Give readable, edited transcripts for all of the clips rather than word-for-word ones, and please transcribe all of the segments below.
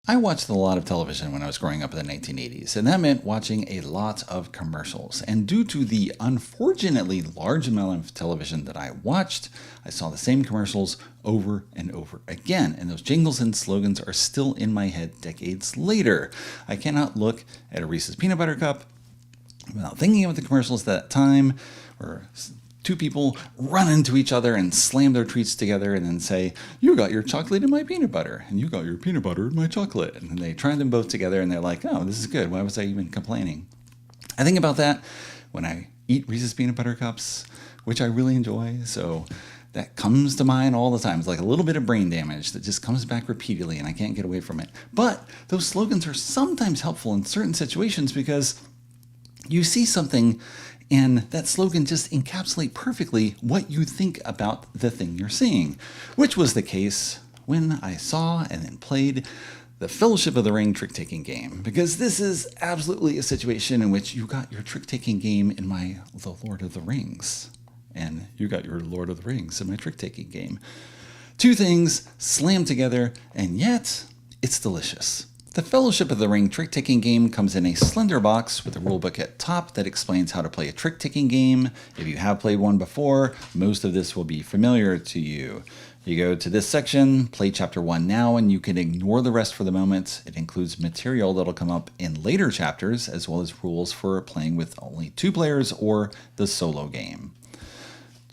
I watched a lot of television when I was growing up in the 1980s, and that meant watching a lot of commercials. And due to the unfortunately large amount of television that I watched, I saw the same commercials over and over again. And those jingles and slogans are still in my head decades later. I cannot look at a Reese's peanut butter cup without thinking of the commercials at that time, or two people run into each other and slam their treats together and then say, "You got your chocolate in my peanut butter, and you got your peanut butter in my chocolate." And then they try them both together and they're like, "Oh, this is good. Why was I even complaining?" I think about that when I eat Reese's peanut butter cups, which I really enjoy. So that comes to mind all the time. It's like a little bit of brain damage that just comes back repeatedly and I can't get away from it. But those slogans are sometimes helpful in certain situations because you see something and that slogan just encapsulates perfectly what you think about the thing you're seeing, which was the case when I saw and then played the Fellowship of the Ring trick-taking game, because this is absolutely a situation in which you got your trick-taking game in the Lord of the Rings, and you got your Lord of the Rings in my trick-taking game. Two things slammed together, and yet it's delicious. The Fellowship of the Ring trick-taking game comes in a slender box with a rulebook at top that explains how to play a trick-taking game. If you have played one before, most of this will be familiar to you. You go to this section, play Chapter 1 now, and you can ignore the rest for the moment. It includes material that'll come up in later chapters, as well as rules for playing with only 2 players or the solo game.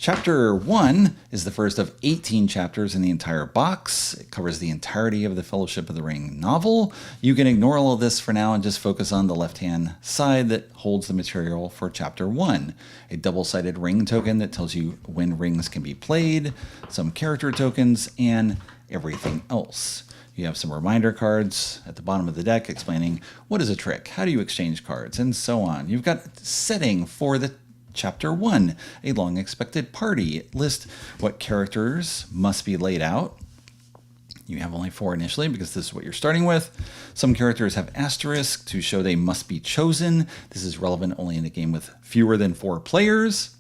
Chapter 1 is the first of 18 chapters in the entire box. It covers the entirety of the Fellowship of the Ring novel. You can ignore all of this for now and just focus on the left-hand side that holds the material for Chapter 1. A double-sided ring token that tells you when rings can be played, some character tokens, and everything else. You have some reminder cards at the bottom of the deck explaining what is a trick, how do you exchange cards, and so on. You've got setting for the Chapter 1, a long-expected party. It lists what characters must be laid out. You have only 4 initially because this is what you're starting with. Some characters have asterisks to show they must be chosen. This is relevant only in a game with fewer than 4 players,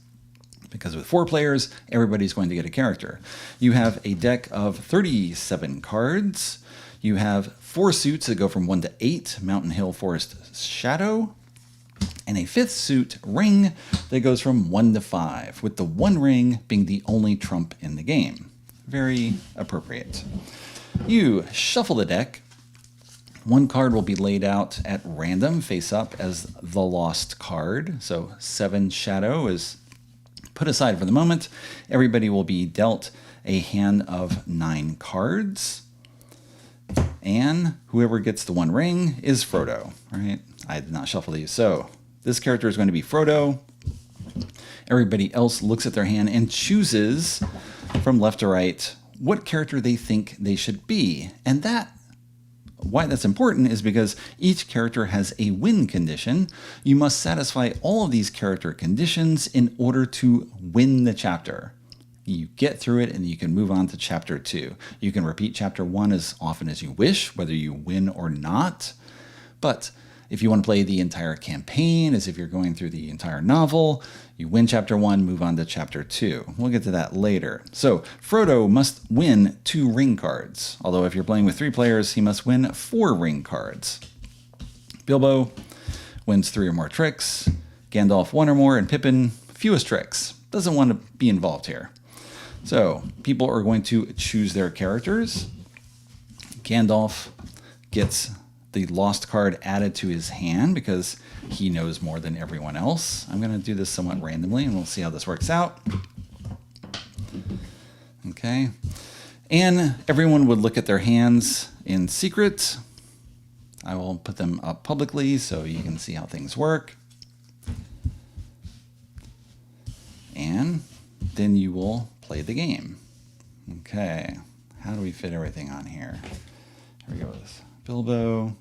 because with 4 players, everybody's going to get a character. You have a deck of 37 cards. You have 4 suits that go from 1 to 8, Mountain, Hill, Forest, Shadow, and a 5th suit ring that goes from 1 to 5, with the 1 ring being the only trump in the game. Very appropriate. You shuffle the deck. 1 card will be laid out at random, face up, as the lost card. So 7 Shadow is put aside for the moment. Everybody will be dealt a hand of 9 cards. And whoever gets the 1 ring is Frodo, right? I did not shuffle these. So this character is going to be Frodo. Everybody else looks at their hand and chooses from left to right what character they think they should be. And why that's important is because each character has a win condition. You must satisfy all of these character conditions in order to win the chapter. You get through it and you can move on to Chapter 2. You can repeat Chapter 1 as often as you wish, whether you win or not. But if you want to play the entire campaign, as if you're going through the entire novel, you win Chapter 1, move on to Chapter 2. We'll get to that later. So Frodo must win 2 ring cards, although if you're playing with 3 players, he must win 4 ring cards. Bilbo wins 3 or more tricks, Gandalf 1 or more, and Pippin fewest tricks. Doesn't want to be involved here. So people are going to choose their characters. Gandalf gets the lost card added to his hand because he knows more than everyone else. I'm going to do this somewhat randomly and we'll see how this works out. Okay. And everyone would look at their hands in secret. I will put them up publicly so you can see how things work. And then you will play the game. Okay. How do we fit everything on here? Here we go with Bilbo.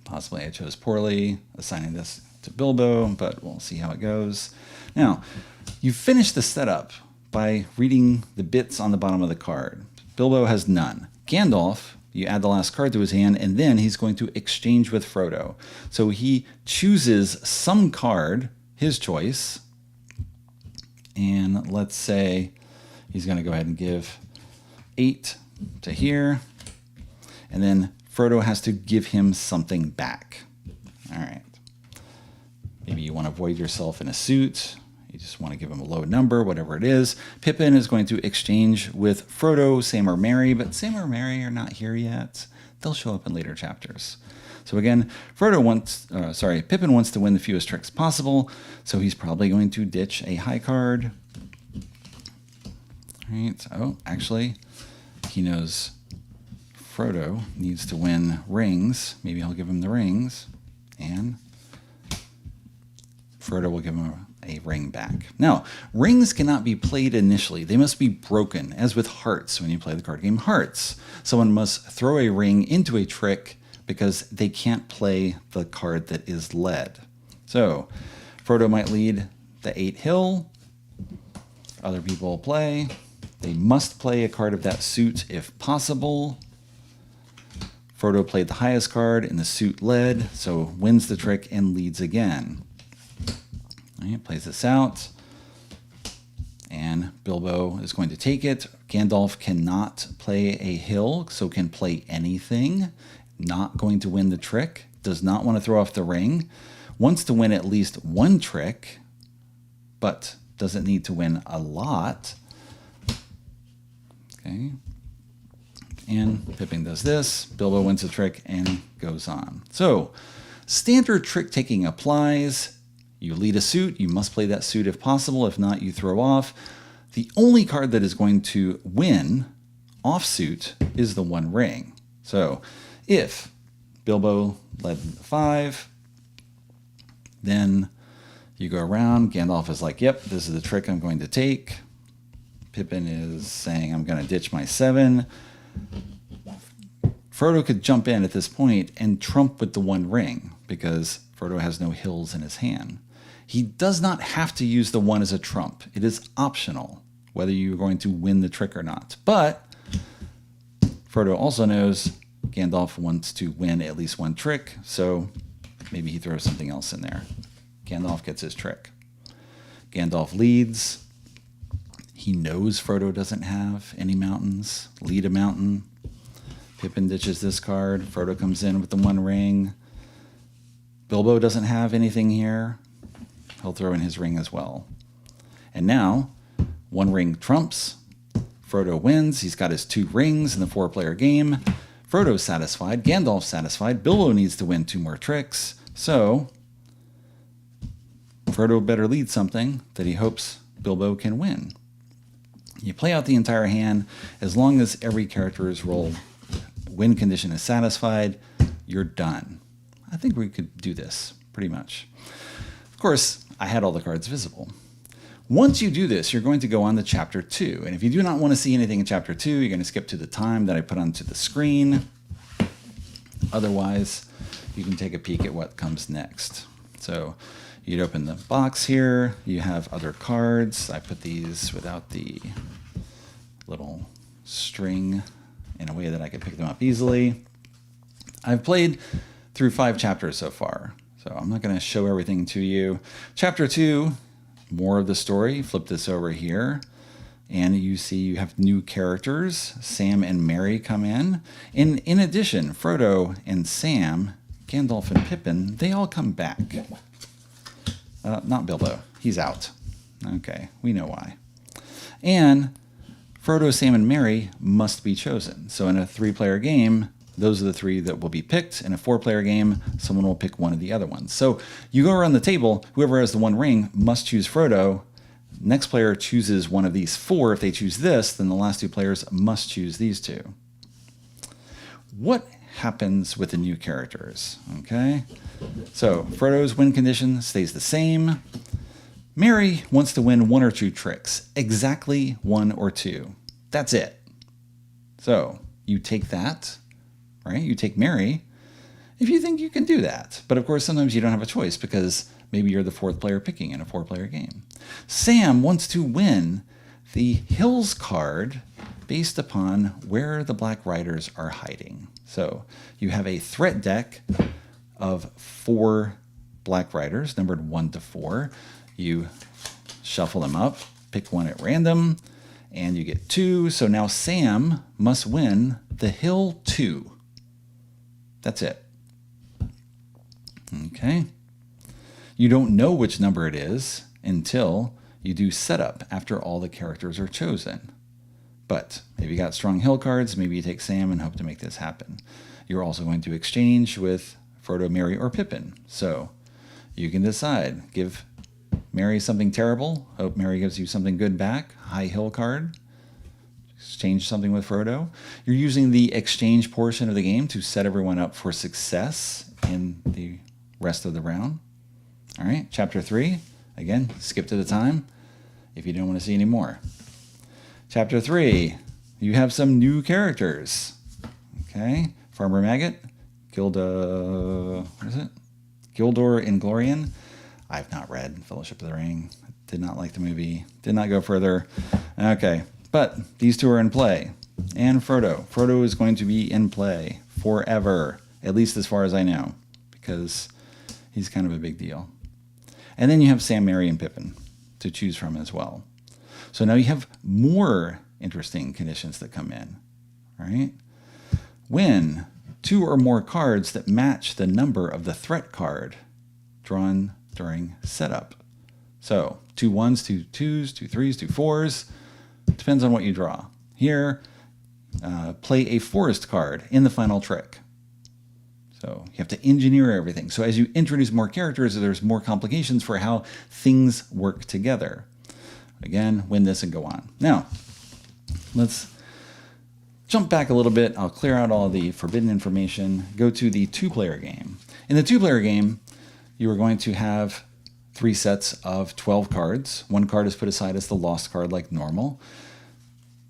Possibly I chose poorly, assigning this to Bilbo, but we'll see how it goes. Now, you finish the setup by reading the bits on the bottom of the card. Bilbo has none. Gandalf, you add the last card to his hand, and then he's going to exchange with Frodo. So he chooses some card, his choice, and let's say he's going to go ahead and give 8 to here. and then Frodo has to give him something back. All right. Maybe you want to void yourself in a suit. You just want to give him a low number, whatever it is. Pippin is going to exchange with Frodo, Sam, or Merry, but Sam or Merry are not here yet. They'll show up in later chapters. So again, Pippin wants to win the fewest tricks possible, so he's probably going to ditch a high card. All right. Oh, actually, he knows Frodo needs to win rings. Maybe I'll give him the rings, and Frodo will give him a ring back. Now, rings cannot be played initially. They must be broken, as with hearts when you play the card game Hearts. Someone must throw a ring into a trick because they can't play the card that is led. So, Frodo might lead the 8 hill. Other people play. They must play a card of that suit if possible. Frodo played the highest card and the suit led, so wins the trick and leads again. Right, plays this out, and Bilbo is going to take it. Gandalf cannot play a hill, so can play anything. Not going to win the trick. Does not want to throw off the ring. Wants to win at least one trick, but doesn't need to win a lot. Okay. And Pippin does this. Bilbo wins the trick and goes on. So, standard trick taking applies. You lead a suit, you must play that suit if possible. If not, you throw off. The only card that is going to win off suit is the one ring. So if Bilbo led 5, then you go around. Gandalf is like, yep, this is the trick I'm going to take. Pippin is saying, I'm going to ditch my 7. Frodo could jump in at this point and trump with the one ring because Frodo has no hills in his hand. He does not have to use the 1 as a trump. It is optional whether you're going to win the trick or not. But Frodo also knows Gandalf wants to win at least one trick, so maybe he throws something else in there. Gandalf gets his trick. Gandalf leads. He knows Frodo doesn't have any mountains. Lead a mountain. Pippin ditches this card. Frodo comes in with the one ring. Bilbo doesn't have anything here. He'll throw in his ring as well. And now, one ring trumps. Frodo wins. He's got his 2 rings in the 4-player game. Frodo's satisfied. Gandalf's satisfied. Bilbo needs to win 2 more tricks. So, Frodo better lead something that he hopes Bilbo can win. You play out the entire hand. As long as every character's win condition is satisfied, you're done. I think we could do this, pretty much. Of course, I had all the cards visible. Once you do this, you're going to go on to Chapter 2. And if you do not want to see anything in Chapter 2, you're going to skip to the time that I put onto the screen. Otherwise, you can take a peek at what comes next. So you'd open the box here. You have other cards. I put these without the little string in a way that I could pick them up easily. I've played through 5 chapters so far, so I'm not going to show everything to you. Chapter 2, more of the story. Flip this over here, and you see you have new characters. Sam and Merry come in. And in addition, Frodo and Sam, Gandalf and Pippin, they all come back. Not Bilbo. He's out. Okay, we know why. And Frodo, Sam, and Merry must be chosen. So in a 3-player game, those are the 3 that will be picked. In a 4-player game, someone will pick one of the other ones. So you go around the table, whoever has the one ring must choose Frodo. Next player chooses one of these 4. If they choose this, then the last 2 players must choose these 2. What happens with the new characters? Okay, so Frodo's win condition stays the same. Merry wants to win 1 or 2 tricks. Exactly 1 or 2. That's it. So you take that. Right? You take Merry if you think you can do that. But of course, sometimes you don't have a choice because maybe you're the 4th player picking in a 4-player game. Sam wants to win the Hills card based upon where the Black Riders are hiding. So you have a threat deck of 4 Black Riders, numbered 1 to 4. You shuffle them up, pick one at random, and you get 2. So now Sam must win the Hill 2. That's it. Okay. You don't know which number it is until you do setup after all the characters are chosen. But maybe you got strong hill cards, maybe you take Sam and hope to make this happen. You're also going to exchange with Frodo, Merry, or Pippin. So you can decide. Give Merry something terrible. Hope Merry gives you something good back. High hill card. Exchange something with Frodo. You're using the exchange portion of the game to set everyone up for success in the rest of the round. All right, Chapter 3. Again, skip to the time if you don't want to see any more. Chapter 3, you have some new characters. Okay, Farmer Maggot, Gildor Inglorian. I've not read Fellowship of the Ring. Did not like the movie. Did not go further. Okay, but these two are in play. And Frodo. Frodo is going to be in play forever, at least as far as I know, because he's kind of a big deal. And then you have Sam, Merry, and Pippin to choose from as well. So now you have more interesting conditions that come in, right? When two or more cards that match the number of the threat card drawn during setup. So 2 1s, 2 2s, 2 3s, 2 4s. Depends on what you draw. Here, play a forest card in the final trick. So you have to engineer everything. So as you introduce more characters, there's more complications for how things work together. Again, win this and go on. Now, let's jump back a little bit. I'll clear out all the forbidden information. Go to the 2-player game. In the 2-player game, you are going to have 3 sets of 12 cards. 1 card is put aside as the lost card like normal.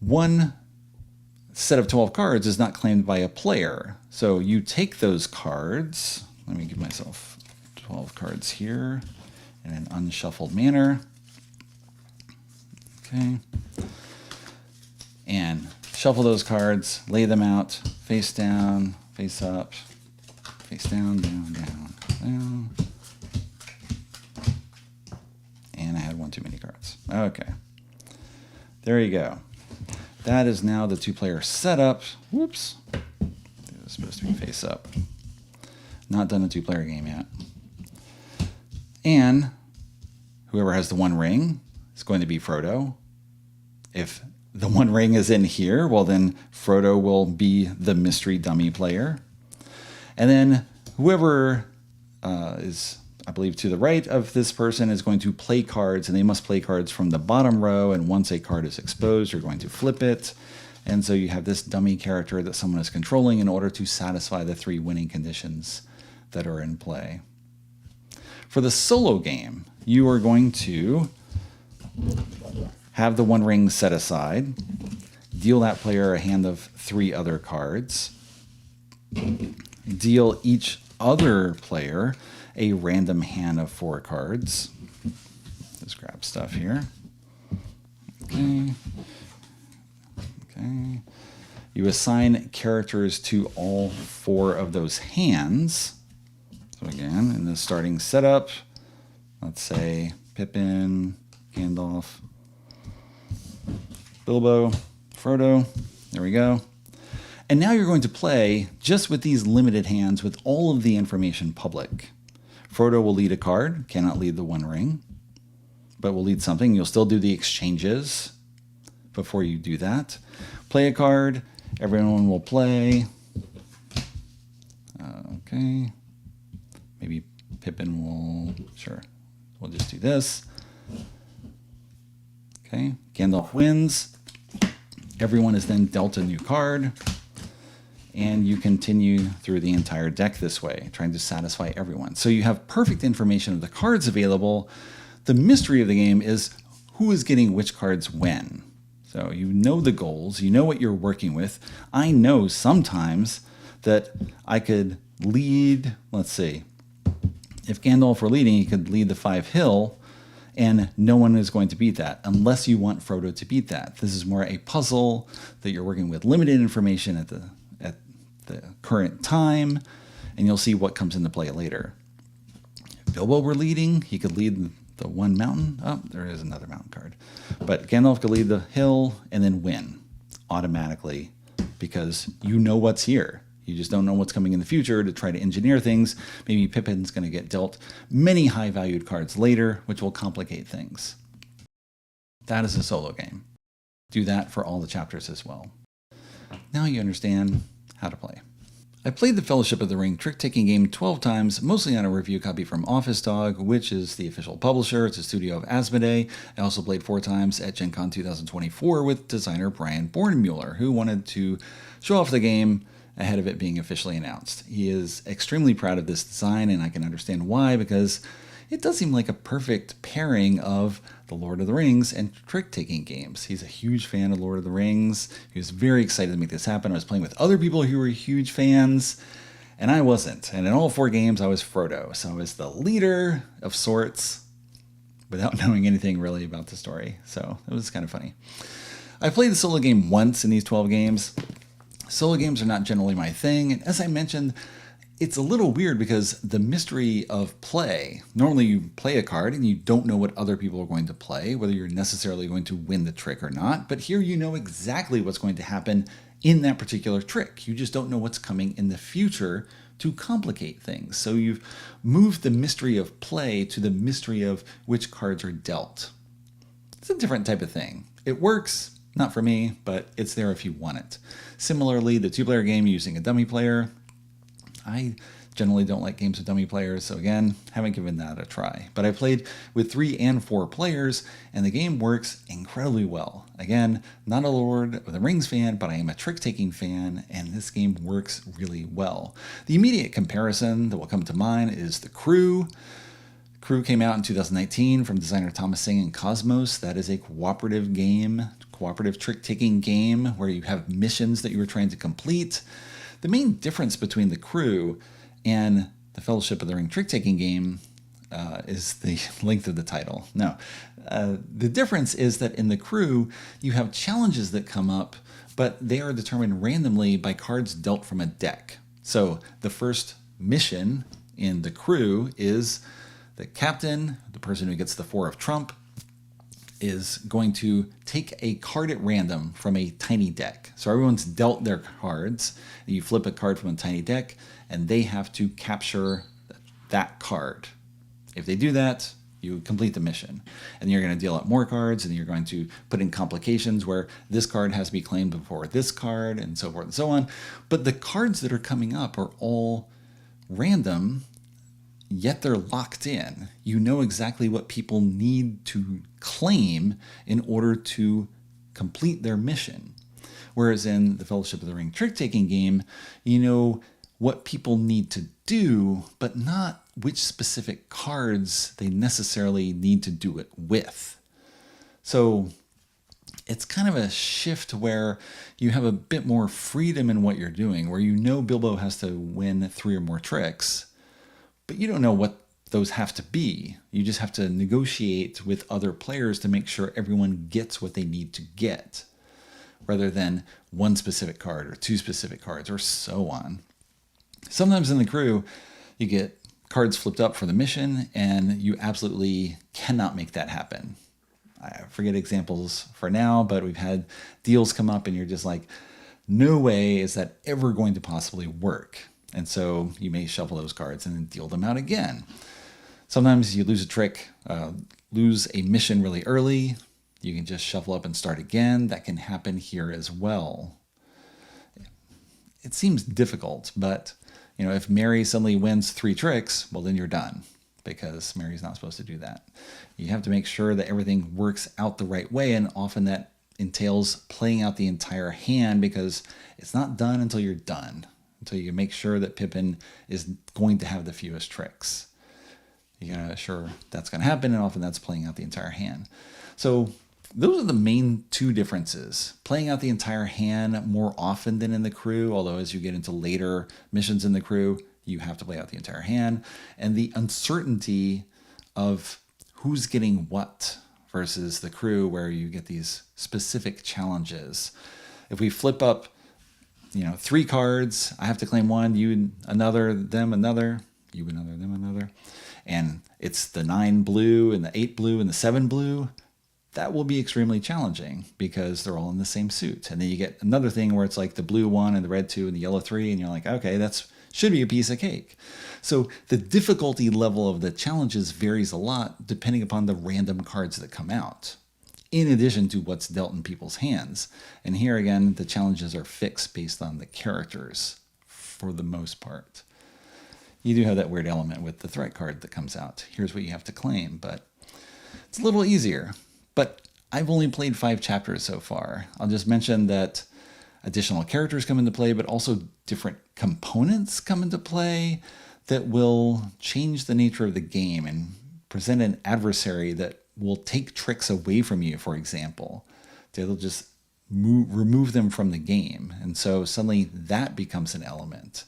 1 set of 12 cards is not claimed by a player. So you take those cards. Let me give myself 12 cards here in an unshuffled manner. Okay. And shuffle those cards, lay them out, face down, face up, face down, down, down, down. And I had one too many cards. Okay. There you go. That is now the 2-player setup. Whoops. It was supposed to be face up. Not done a 2-player game yet. And whoever has the 1 ring is going to be Frodo. If the 1 ring is in here, well then Frodo will be the mystery dummy player. And then whoever is, I believe, to the right of this person is going to play cards, and they must play cards from the bottom row, and once a card is exposed, you're going to flip it. And so you have this dummy character that someone is controlling in order to satisfy the 3 winning conditions that are in play. For the solo game, you are going to have the 1 ring set aside, deal that player a hand of 3 other cards, deal each other player a random hand of 4 cards. Just grab stuff here. Okay. Okay. You assign characters to all 4 of those hands. So again, in the starting setup, let's say Pippin, Gandalf, Bilbo, Frodo. There we go. And now you're going to play just with these limited hands with all of the information public. Frodo will lead a card, cannot lead the 1 ring, but will lead something. You'll still do the exchanges before you do that. Play a card, everyone will play. Okay. Maybe Pippin will, sure, we'll just do this. Okay, Gandalf wins. Everyone is then dealt a new card. And you continue through the entire deck this way, trying to satisfy everyone. So you have perfect information of the cards available. The mystery of the game is who is getting which cards when. So you know the goals, you know what you're working with. I know sometimes that I could lead, let's see, if Gandalf were leading, he could lead the 5 hill, and no one is going to beat that unless you want Frodo to beat that. This is more a puzzle that you're working with limited information at the current time, and you'll see what comes into play later. If Bilbo were leading, he could lead the 1 mountain. Oh, there is another mountain card. But Gandalf could lead the hill and then win automatically because you know what's here. You just don't know what's coming in the future to try to engineer things. Maybe Pippin's going to get dealt many high-valued cards later, which will complicate things. That is a solo game. Do that for all the chapters as well. Now you understand how to play. I played the Fellowship of the Ring trick-taking game 12 times, mostly on a review copy from Office Dog, which is the official publisher. It's a studio of Asmodee. I also played 4 times at Gen Con 2024 with designer Brian Bornmueller, who wanted to show off the game ahead of it being officially announced. He is extremely proud of this design, and I can understand why, because it does seem like a perfect pairing of the Lord of the Rings and trick-taking games. He's a huge fan of Lord of the Rings. He was very excited to make this happen. I was playing with other people who were huge fans, and I wasn't. And in all 4 games, I was Frodo. So I was the leader of sorts without knowing anything really about the story. So it was kind of funny. I played the solo game once in these 12 games. Solo games are not generally my thing. And as I mentioned, it's a little weird because the mystery of play, normally you play a card and you don't know what other people are going to play, whether you're necessarily going to win the trick or not. But here you know exactly what's going to happen in that particular trick. You just don't know what's coming in the future to complicate things. So you've moved the mystery of play to the mystery of which cards are dealt. It's a different type of thing. It works. Not for me, but it's there if you want it. Similarly, the 2-player game using a dummy player, I generally don't like games with dummy players, so again, haven't given that a try. But I played with 3 and 4 players, and the game works incredibly well. Again, not a Lord of the Rings fan, but I am a trick-taking fan, and this game works really well. The immediate comparison that will come to mind is The Crew. Crew came out in 2019 from designer Thomas Singh and Cosmos. That is a cooperative game, cooperative trick-taking game where you have missions that you are trying to complete. The main difference between The Crew and the Fellowship of the Ring trick-taking game is the length of the title. No, the difference is that in The Crew, you have challenges that come up, but they are determined randomly by cards dealt from a deck. So the first mission in The Crew is the captain, the person who gets the 4 of trump, is going to take a card at random from a tiny deck. So everyone's dealt their cards. You flip a card from a tiny deck, and they have to capture that card. If they do that, you complete the mission. And you're going to deal out more cards, and you're going to put in complications where this card has to be claimed before this card, and so forth and so on. But the cards that are coming up are all random, yet they're locked in. You know exactly what people need to claim in order to complete their mission. Whereas in the Fellowship of the Ring trick-taking game, you know what people need to do, but not which specific cards they necessarily need to do it with. So it's kind of a shift where you have a bit more freedom in what you're doing, where you know Bilbo has to win 3 or more tricks, but you don't know what those have to be. You just have to negotiate with other players to make sure everyone gets what they need to get, rather than one specific card or 2 specific cards or so on. Sometimes in The Crew, you get cards flipped up for the mission, and you absolutely cannot make that happen. I forget examples for now, but we've had deals come up and you're just like, no way is that ever going to possibly work. And so you may shuffle those cards and then deal them out again. Sometimes you lose a trick, lose a mission really early. You can just shuffle up and start again. That can happen here as well. It seems difficult, but if Mary suddenly wins 3 tricks, well, then you're done, because Mary's not supposed to do that. You have to make sure that everything works out the right way, and often that entails playing out the entire hand, because it's not done until you're done, until you make sure that Pippin is going to have the fewest tricks. You gotta sure that's going to happen, and often that's playing out the entire hand. So those are the main 2 differences. Playing out the entire hand more often than in The Crew, although as you get into later missions in The Crew, you have to play out the entire hand. And the uncertainty of who's getting what versus The Crew, where you get these specific challenges. If we flip up 3 cards, I have to claim 1, you another, them another, you another, them another. And it's the 9 blue and the 8 blue and the 7 blue. that will be extremely challenging because they're all in the same suit. And then you get another thing where it's like the blue 1 and the red 2 and the yellow 3, and you're like, okay, that's should be a piece of cake. So the difficulty level of the challenges varies a lot depending upon the random cards that come out, in addition to what's dealt in people's hands. And here again, the challenges are fixed based on the characters for the most part. You do have that weird element with the threat card that comes out. Here's what you have to claim, but it's a little easier. But I've only played 5 chapters so far. I'll just mention that additional characters come into play, but also different components come into play that will change the nature of the game and present an adversary that will take tricks away from you, for example. They'll just remove them from the game. And so suddenly that becomes an element.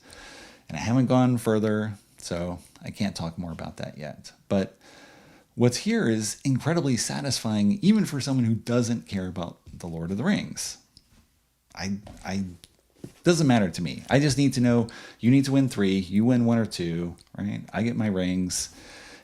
And I haven't gone further, so I can't talk more about that yet. But what's here is incredibly satisfying, even for someone who doesn't care about The Lord of the Rings. I doesn't matter to me. I just need to know you need to win 3, you win 1 or 2, right? I get my rings,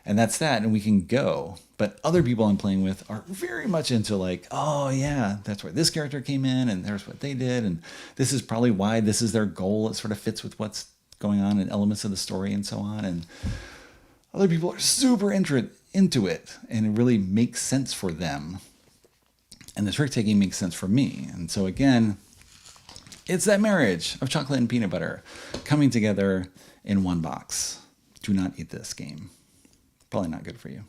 and that's that, and we can go. But other people I'm playing with are very much into like, oh yeah, that's where this character came in, and there's what they did, and this is probably why this is their goal. It sort of fits with what's going on in elements of the story and so on. And other people are super into it, and it really makes sense for them. And the trick taking makes sense for me. And so again, it's that marriage of chocolate and peanut butter coming together in one box. Do not eat this game. Probably not good for you.